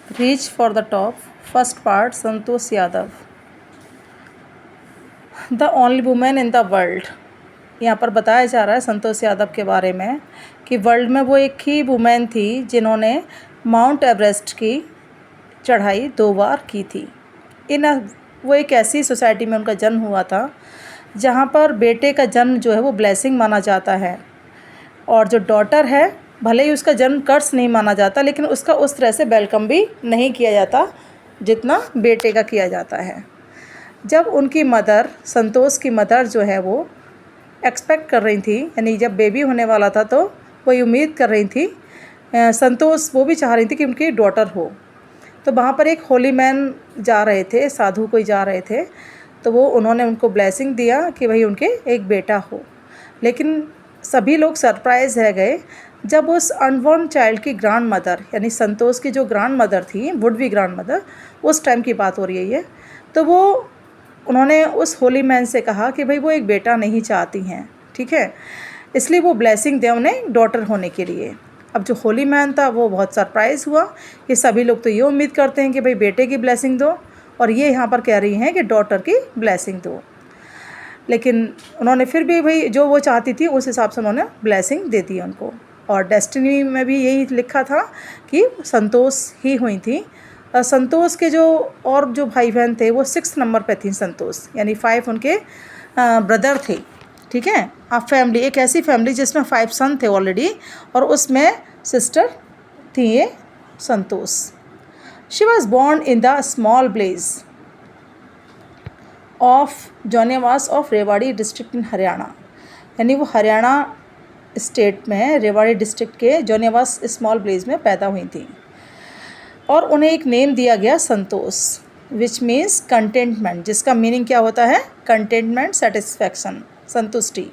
Reach for the top. First part, Santosh Yadav. The only women in the world. यहाँ पर बताया जा रहा है संतोष यादव के बारे में कि वर्ल्ड में वो एक ही वुमेन थी जिन्होंने माउंट एवरेस्ट की चढ़ाई 2 बार की थी। वो एक ऐसी सोसाइटी में उनका जन्म हुआ था जहाँ पर बेटे का जन्म जो है वो ब्लेसिंग माना जाता है, और जो डॉटर है भले ही उसका जन्म कर्स नहीं माना जाता, लेकिन उसका उस तरह से वेलकम भी नहीं किया जाता जितना बेटे का किया जाता है। जब उनकी मदर, संतोष की मदर जो है वो एक्सपेक्ट कर रही थी, यानी जब बेबी होने वाला था तो वो उम्मीद कर रही थी, संतोष वो भी चाह रही थी कि उनकी डॉटर हो। तो वहाँ पर एक होली मैन जा रहे थे, साधु कोई जा रहे थे, तो वो उन्होंने उनको ब्लेसिंग दिया कि भाई उनके एक बेटा हो। लेकिन सभी लोग सरप्राइज़ रह गए जब उस अनबॉर्न चाइल्ड की ग्रैंड मदर, यानी संतोष की जो ग्रैंड मदर थी, वुड बी ग्रैंड मदर, उस टाइम की बात हो रही है ये, तो उन्होंने उस होली मैन से कहा कि भाई वो एक बेटा नहीं चाहती हैं, ठीक है, इसलिए वो ब्लेसिंग दें उन्हें डॉटर होने के लिए। अब जो होली मैन था वो बहुत सरप्राइज़ हुआ कि सभी लोग तो ये उम्मीद करते हैं कि भाई बेटे की ब्लेसिंग दो, और ये यहाँ पर कह रही हैं कि डॉटर की ब्लेसिंग दो। लेकिन उन्होंने फिर भी भाई जो वो चाहती थी उस हिसाब से उन्होंने ब्लेसिंग दे दी उनको। और डेस्टिनी में भी यही लिखा था कि संतोष ही हुई थी। संतोष के जो और जो भाई बहन थे वो 6 नंबर पे थी संतोष, यानी 5 उनके ब्रदर थे, ठीक है। अब फैमिली, एक ऐसी फैमिली जिसमें 5 सन थे ऑलरेडी, और उसमें सिस्टर थी ये Santosh. She was born in the small village of Jonewas of Rewari district in Haryana, यानी वो हरियाणा स्टेट में रेवाड़ी डिस्ट्रिक्ट के जोनेवास स्मॉल विलेज में पैदा हुई थी। और उन्हें एक नेम दिया गया संतोष, विच मीन्स कंटेंटमेंट, जिसका मीनिंग क्या होता है, कंटेंटमेंट, सेटिस्फैक्शन, संतुष्टि।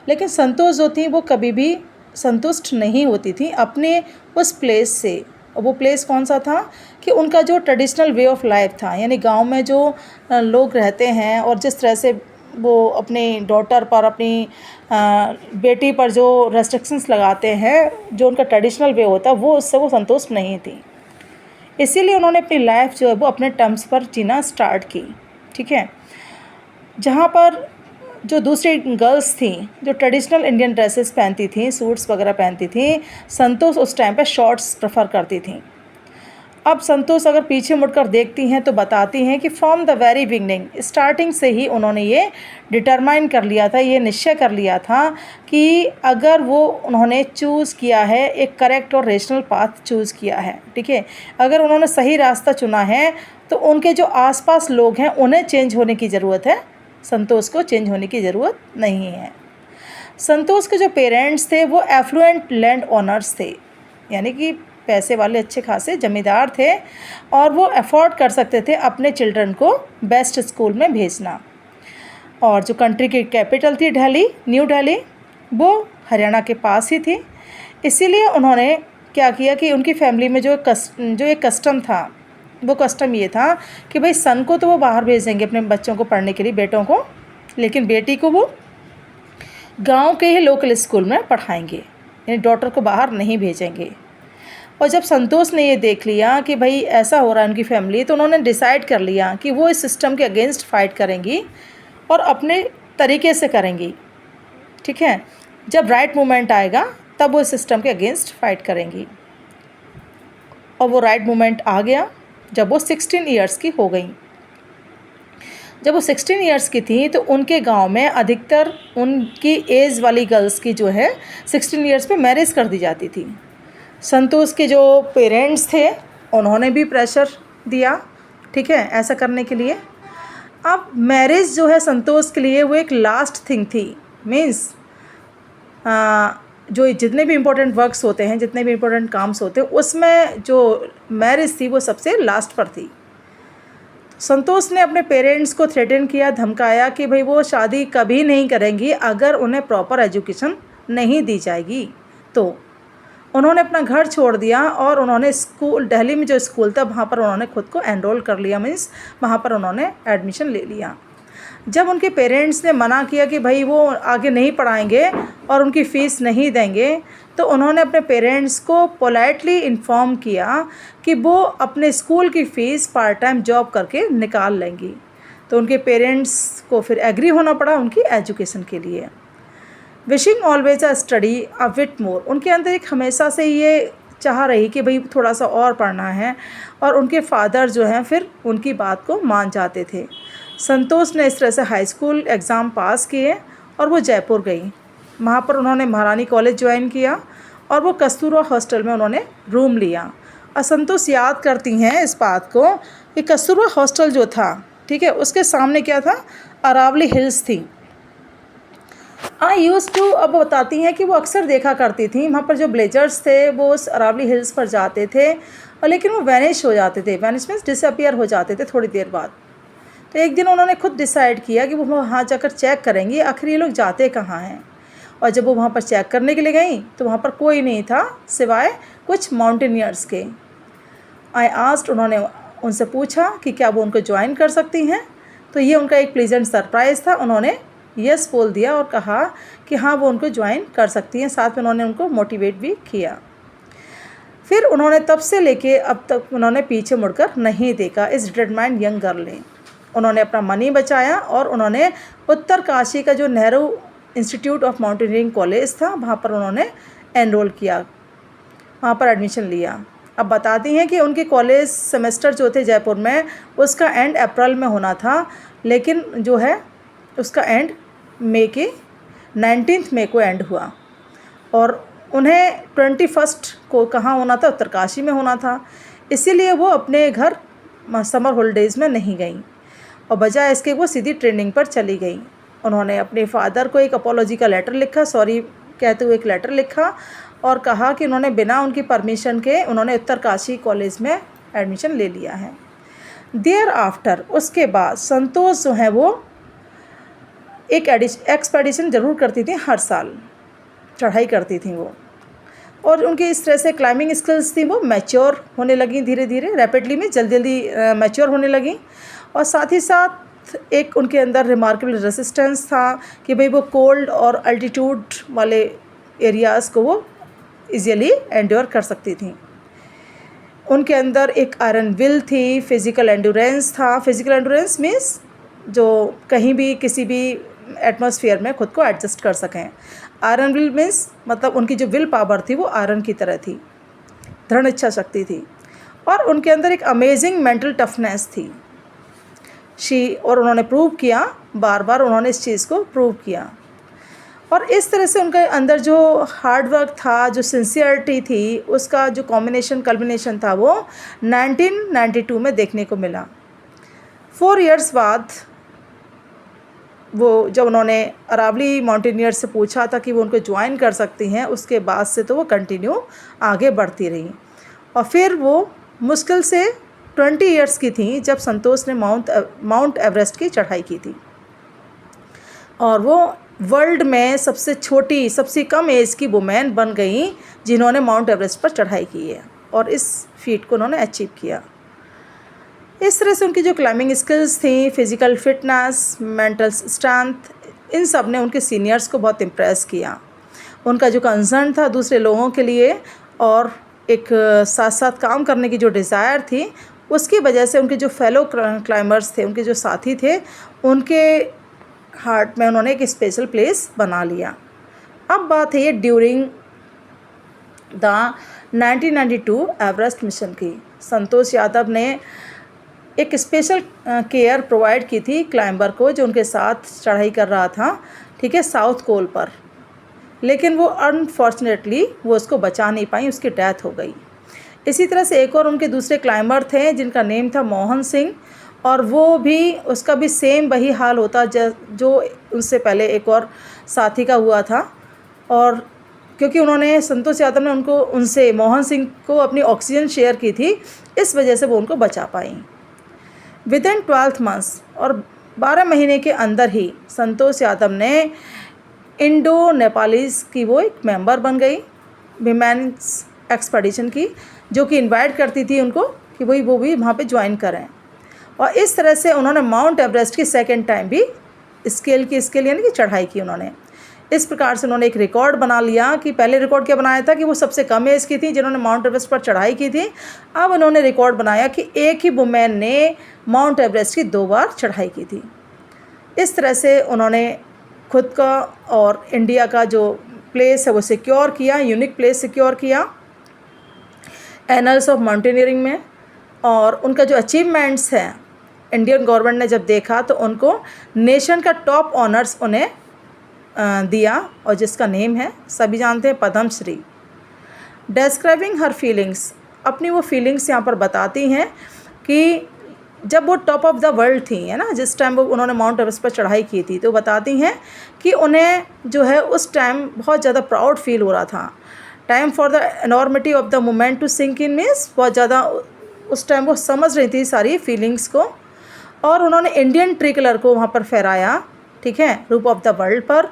लेकिन संतोष जो थी वो कभी भी संतुष्ट नहीं होती थी अपने उस प्लेस से। और वो प्लेस कौन सा था कि उनका जो ट्रेडिशनल वे ऑफ लाइफ था, यानी गांव में जो लोग रहते हैं और जिस तरह से वो अपनी डॉटर पर, अपनी बेटी पर जो रेस्ट्रिक्शंस लगाते हैं, जो उनका ट्रेडिशनल वे होता है, वो उससे वो संतुष्ट नहीं थी। इसीलिए उन्होंने अपनी लाइफ जो है वो अपने टर्म्स पर जीना स्टार्ट की, ठीक है। जहाँ पर जो दूसरी गर्ल्स थी जो ट्रेडिशनल इंडियन ड्रेसेस पहनती थी, सूट्स वगैरह पहनती थी, संतोष उस टाइम पे शॉर्ट्स प्रेफर करती थी। अब संतोष अगर पीछे मुड़कर देखती हैं तो बताती हैं कि from the very beginning, starting से ही उन्होंने ये डिटरमाइन कर लिया था, ये निश्चय कर लिया था कि अगर वो उन्होंने चूज़ किया है, एक करेक्ट और रेशनल पाथ चूज़ किया है, ठीक है, अगर उन्होंने सही रास्ता चुना है तो उनके जो आसपास लोग हैं उन्हें चेंज होने की ज़रूरत है, संतोष को चेंज होने की ज़रूरत नहीं है। संतोष के जो पेरेंट्स थे वो एफ्लुएंट लैंड ओनर्स थे, यानी कि पैसे वाले अच्छे खासे ज़मींदार थे, और वो अफोर्ड कर सकते थे अपने चिल्ड्रन को बेस्ट स्कूल में भेजना। और जो कंट्री की कैपिटल थी दिल्ली, न्यू दिल्ली, वो हरियाणा के पास ही थी। इसीलिए उन्होंने क्या किया कि उनकी फैमिली में जो एक कस्टम था, वो कस्टम ये था कि भाई सन को तो वो बाहर भेजेंगे अपने बच्चों को पढ़ने के लिए, बेटों को, लेकिन बेटी को वो गांव के ही लोकल स्कूल में पढ़ाएंगे, यानी डॉटर को बाहर नहीं भेजेंगे। और जब संतोष ने ये देख लिया कि भाई ऐसा हो रहा है उनकी फैमिली, तो उन्होंने डिसाइड कर लिया कि वो इस सिस्टम के अगेंस्ट फाइट करेंगी और अपने तरीके से करेंगी, ठीक है। जब राइट मोमेंट आएगा तब वो इस सिस्टम के अगेंस्ट फाइट करेंगी। और वो राइट मोमेंट आ गया जब वो 16 ईयर्स की हो गई। जब वो 16 ईयर्स की थी तो उनके गांव में अधिकतर उनकी एज वाली गर्ल्स की जो है 16 ईयर्स पे मैरिज कर दी जाती थी। संतोष के जो पेरेंट्स थे उन्होंने भी प्रेशर दिया, ठीक है, ऐसा करने के लिए। अब मैरिज जो है संतोष के लिए वो एक लास्ट थिंग थी, मीन्स जो जितने भी इम्पोर्टेंट वर्क्स होते हैं, जितने भी इम्पोर्टेंट काम्स होते हैं, उसमें जो मैरिज थी वो सबसे लास्ट पर थी। संतोष ने अपने पेरेंट्स को थ्रेटन किया, धमकाया कि भाई वो शादी कभी नहीं करेंगी अगर उन्हें प्रॉपर एजुकेशन नहीं दी जाएगी। तो उन्होंने अपना घर छोड़ दिया और उन्होंने स्कूल, दिल्ली में जो स्कूल था वहाँ पर उन्होंने खुद को एनरोल कर लिया, मीन्स वहाँ पर उन्होंने एडमिशन ले लिया। जब उनके पेरेंट्स ने मना किया कि भाई वो आगे नहीं पढ़ाएंगे और उनकी फ़ीस नहीं देंगे, तो उन्होंने अपने पेरेंट्स को पोलाइटली इन्फॉर्म किया कि वो अपने स्कूल की फ़ीस पार्ट टाइम जॉब करके निकाल लेंगी। तो उनके पेरेंट्स को फिर एग्री होना पड़ा उनकी एजुकेशन के लिए। Wishing always a study a bit more, उनके अंदर एक हमेशा से ये चाह रही कि भाई थोड़ा सा और पढ़ना है, और उनके फादर जो हैं फिर उनकी बात को मान जाते थे। संतोष ने इस तरह से हाई स्कूल एग्ज़ाम पास किए और वो जयपुर गई। वहाँ पर उन्होंने महारानी कॉलेज ज्वाइन किया और वो कस्तूरबा हॉस्टल में उन्होंने रूम लिया। और संतोष याद करती हैं इस बात को कि कस्तूरबा हॉस्टल जो था, ठीक है, उसके सामने क्या था, अरावली हिल्स थी। यूज़ टू, अब बताती हैं कि वो अक्सर देखा करती थी वहाँ पर जो ब्लेजर्स थे वो उस अरावली हिल्स पर जाते थे, और लेकिन वो वैनिश हो जाते थे। वैनिश मीन्स डिसअपियर हो जाते थे थोड़ी देर बाद। तो एक दिन उन्होंने खुद डिसाइड किया कि वो वहाँ जाकर चेक करेंगी आखिर ये लोग जाते कहाँ हैं। और जब वो वहाँ पर चेक करने के लिए गई तो वहाँ पर कोई नहीं था सिवाय कुछ माउंटेनियर्स के। आई आस्क्ड, उन्होंने उनसे पूछा कि क्या वो उनको ज्वाइन कर सकती हैं। तो ये उनका एक प्लीजेंट सरप्राइज़ था। उन्होंने यस बोल दिया और कहा कि हाँ वो उनको ज्वाइन कर सकती हैं। साथ में उन्होंने उनको मोटिवेट भी किया। फिर उन्होंने तब से लेके अब तक उन्होंने पीछे मुड़कर नहीं देखा इस डिटरमाइंड यंग गर्ल ने। उन्होंने अपना मनी बचाया और उन्होंने उत्तरकाशी का जो Nehru institute of mountaineering college था वहाँ पर उन्होंने एनरोल किया, वहाँ पर एडमिशन लिया। अब बताती हैं कि उनके कॉलेज सेमेस्टर जो थे जयपुर में उसका एंड अप्रैल में होना था, लेकिन जो है उसका एंड मई के 19 मई को एंड हुआ। और उन्हें 21 को कहाँ होना था, उत्तरकाशी में होना था। इसीलिए वो अपने घर समर हॉलीडेज़ में नहीं गई और बजाय इसके वो सीधी ट्रेनिंग पर चली गई। उन्होंने अपने फादर को एक अपॉलॉजी का लेटर लिखा, सॉरी कहते हुए एक लेटर लिखा, और कहा कि उन्होंने बिना उनकी परमिशन के उन्होंने उत्तरकाशी कॉलेज में एडमिशन ले लिया है। देयर आफ्टर, उसके बाद संतोष जो है वो एक एक्सपेडिशन ज़रूर करती थी, हर साल चढ़ाई करती थी वो, और उनकी इस तरह से क्लाइंबिंग स्किल्स थी वो मैच्योर होने लगी धीरे धीरे, रैपिडली में जल्दी मैच्योर होने लगी। और साथ ही साथ एक उनके अंदर रिमार्केबल रेसिस्टेंस था कि भाई वो कोल्ड और अल्टीट्यूड वाले एरियाज़ को वो इजीली एंड्योर कर सकती थी। उनके अंदर एक आयरन विल थी, फिज़िकल एंडोरेंस था। फिज़िकल एंडोरेंस मीन्स जो कहीं भी किसी भी एटमॉस्फेयर में खुद को एडजस्ट कर सकें। आयरन विल मीन्स मतलब उनकी जो विल पावर थी वो आयरन की तरह थी, दृढ़ इच्छा शक्ति थी। और उनके अंदर एक अमेजिंग मेंटल टफनेस थी। और उन्होंने प्रूव किया, बार बार उन्होंने इस चीज़ को प्रूव किया। और इस तरह से उनके अंदर जो हार्ड वर्क था, जो सिंसियरिटी थी, उसका जो कल्बिनेशन था वो 1992 में देखने को मिला। 4 इयर्स बाद वो जब उन्होंने अरावली माउंटेनियर से पूछा था कि वो उनको ज्वाइन कर सकती हैं, उसके बाद से तो वो कंटिन्यू आगे बढ़ती रही। और फिर वो मुश्किल से 20 इयर्स की थी जब संतोष ने माउंट एवरेस्ट की चढ़ाई की थी। और वो वर्ल्ड में सबसे छोटी, सबसे कम एज की वुमेन बन गई जिन्होंने माउंट एवरेस्ट पर चढ़ाई की है, और इस फीट को उन्होंने अचीव किया। इस तरह से उनकी जो क्लाइंबिंग स्किल्स थी, फिज़िकल फिटनेस, मेंटल स्ट्रेंथ, इन सब ने उनके सीनियर्स को बहुत इम्प्रेस किया। उनका जो कंसर्न था दूसरे लोगों के लिए और एक साथ साथ काम करने की जो डिज़ायर थी, उसकी वजह से उनके जो फेलो क्लाइंबर्स थे, उनके जो साथी थे, उनके हार्ट में उन्होंने एक स्पेशल प्लेस बना लिया। अब बात है ये ड्यूरिंग द 1992 एवरेस्ट मिशन की। संतोष यादव ने एक स्पेशल केयर प्रोवाइड की थी क्लाइंबर को जो उनके साथ चढ़ाई कर रहा था, ठीक है, साउथ कोल पर। लेकिन वो अनफॉर्चुनेटली वो उसको बचा नहीं पाई, उसकी डेथ हो गई। इसी तरह से एक और उनके दूसरे क्लाइंबर थे जिनका नेम था मोहन सिंह, और वो भी, उसका भी सेम वही हाल होता जो उनसे पहले एक और साथी का हुआ था। और क्योंकि उन्होंने, संतोष यादव ने उनसे मोहन सिंह को अपनी ऑक्सीजन शेयर की थी, इस वजह से वो उनको बचा पाई। विदिन 12 मंथ्स, और 12 महीने के अंदर ही संतोष यादव ने इंडो नेपालीज़ की वो एक मेंबर बन गई विमेंस एक्सपेडिशन की, जो कि इनवाइट करती थी उनको कि वो भी वहाँ पे ज्वाइन करें। और इस तरह से उन्होंने माउंट एवरेस्ट की 2nd टाइम भी स्केल यानी कि चढ़ाई की उन्होंने। इस प्रकार से उन्होंने एक रिकॉर्ड बना लिया कि पहले रिकॉर्ड क्या बनाया था कि वो सबसे कम एज की थी जिन्होंने माउंट एवरेस्ट पर चढ़ाई की थी। अब उन्होंने रिकॉर्ड बनाया कि एक ही वुमेन ने माउंट एवरेस्ट की 2 बार चढ़ाई की थी। इस तरह से उन्होंने खुद का और इंडिया का जो प्लेस है वो सिक्योर किया, यूनिक प्लेस सिक्योर किया एनल्स ऑफ माउंटेनियरिंग में। और उनका जो अचीवमेंट्स हैं इंडियन गवर्नमेंट ने जब देखा तो उनको नेशन का टॉप ऑनर्स उन्हें दिया, और जिसका नेम है सभी जानते हैं पद्मश्री। डिस्क्राइबिंग हर फीलिंग्स, अपनी वो फीलिंग्स यहाँ पर बताती हैं कि जब वो टॉप ऑफ द वर्ल्ड थी, है ना, जिस टाइम वो उन्होंने माउंट एवरेस्ट पर चढ़ाई की थी, तो बताती हैं कि उन्हें जो है उस टाइम बहुत ज़्यादा प्राउड फील हो रहा था। Time for the enormity of the moment to sink in means बहुत ज़्यादा उस टाइम वो समझ रही थी सारी फीलिंग्स को। और उन्होंने इंडियन ट्री कलर को वहाँ पर फहराया, ठीक है, रूप ऑफ द वर्ल्ड पर।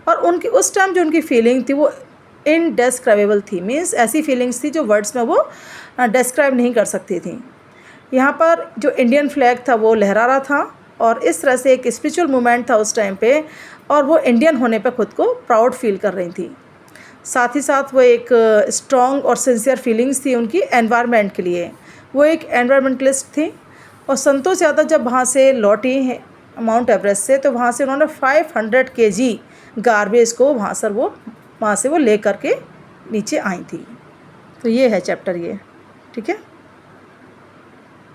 और उनकी उस टाइम जो उनकी फीलिंग थी वो इनडेस्क्राइबेबल थी, मीन्स ऐसी फीलिंग्स थी जो वर्ड्स में वो डिस्क्राइब नहीं कर सकती थी। यहाँ पर जो इंडियन फ्लैग था वो लहरा रहा था, और इस तरह से एक स्पिरिचुअल मूवमेंट था उस टाइम पे, और वो इंडियन होने पे खुद को प्राउड फील कर रही थी। साथ ही साथ वो एक स्ट्रॉन्ग और सिंसियर फीलिंग्स थी उनकी एनवायरनमेंट के लिए। वो एक एनवायरमेंटलिस्ट थी। और संतोष यादव जब वहाँ से लौटी हैं माउंट एवरेस्ट से, तो वहाँ से उन्होंने 500 kg गार्बेज को वहाँ से वो ले कर के नीचे आई थी। तो ये है चैप्टर ये, ठीक है।